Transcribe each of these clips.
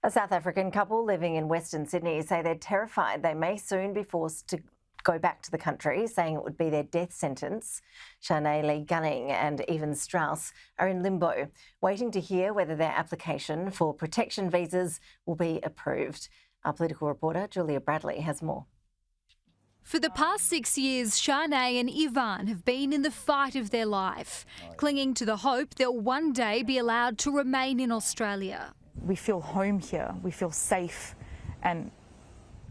A South African couple living in Western Sydney say they're terrified they may soon be forced to go back to the country, saying it would be their death sentence. Shanae Lee Gunning and Evan Strauss are in limbo, waiting to hear whether their application for protection visas will be approved. Our political reporter, Julia Bradley, has more. For the past 6 years, Shanae and Ivan have been in the fight of their life, clinging to the hope they'll one day be allowed to remain in Australia. We feel home here, we feel safe, and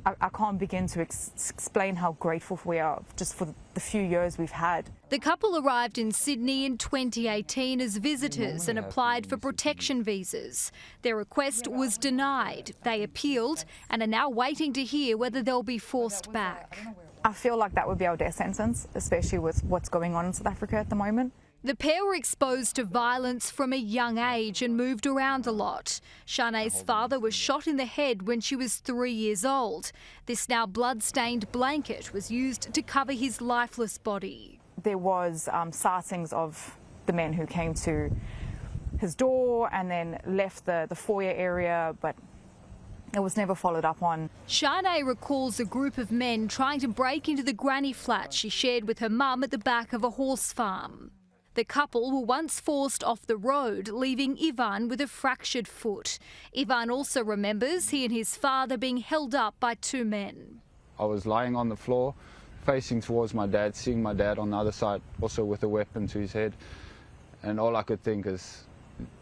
I can't begin to explain how grateful we are just for the few years we've had. The couple arrived in Sydney in 2018 as visitors and applied for protection visas. Their request was denied. They appealed and are now waiting to hear whether they'll be forced back. I feel like that would be our death sentence, especially with what's going on in South Africa at the moment. The pair were exposed to violence from a young age and moved around a lot. Shanae's father was shot in the head when she was 3 years old. This now blood-stained blanket was used to cover his lifeless body. There was sightings of the men who came to his door and then left the foyer area, but it was never followed up on. Shanae recalls a group of men trying to break into the granny flat she shared with her mum at the back of a horse farm. The couple were once forced off the road, leaving Ivan with a fractured foot. Ivan also remembers he and his father being held up by two men. I was lying on the floor, facing towards my dad, seeing my dad on the other side, also with a weapon to his head. And all I could think is,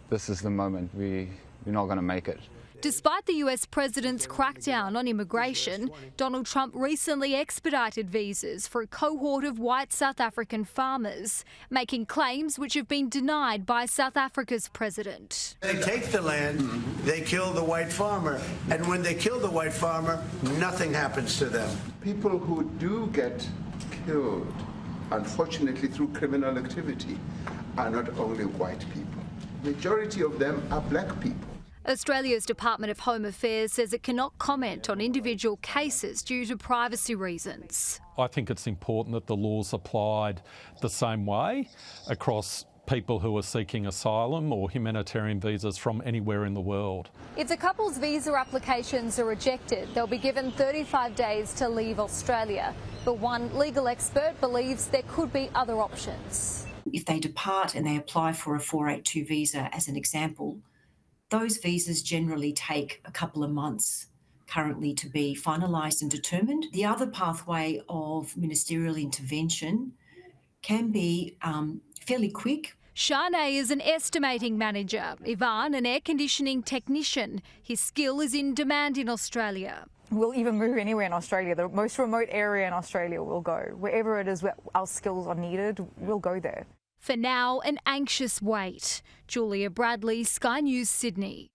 this is the moment, we're not going to make it. Despite the US president's crackdown on immigration, Donald Trump recently expedited visas for a cohort of white South African farmers, making claims which have been denied by South Africa's president. They take the land, they kill the white farmer, and when they kill the white farmer, nothing happens to them. People who do get killed, unfortunately through criminal activity, are not only white people. Majority of them are black people. Australia's Department of Home Affairs says it cannot comment on individual cases due to privacy reasons. I think it's important that the law's applied the same way across people who are seeking asylum or humanitarian visas from anywhere in the world. If the couple's visa applications are rejected, they'll be given 35 days to leave Australia. But one legal expert believes there could be other options. If they depart and they apply for a 482 visa, as an example, those visas generally take a couple of months currently to be finalised and determined. The other pathway of ministerial intervention can be fairly quick. Shanae is an estimating manager, Ivan an air conditioning technician. His skill is in demand in Australia. We'll even move anywhere in Australia. The most remote area in Australia we'll go. Wherever it is where our skills are needed, we'll go there. For now, an anxious wait. Julia Bradley, Sky News, Sydney.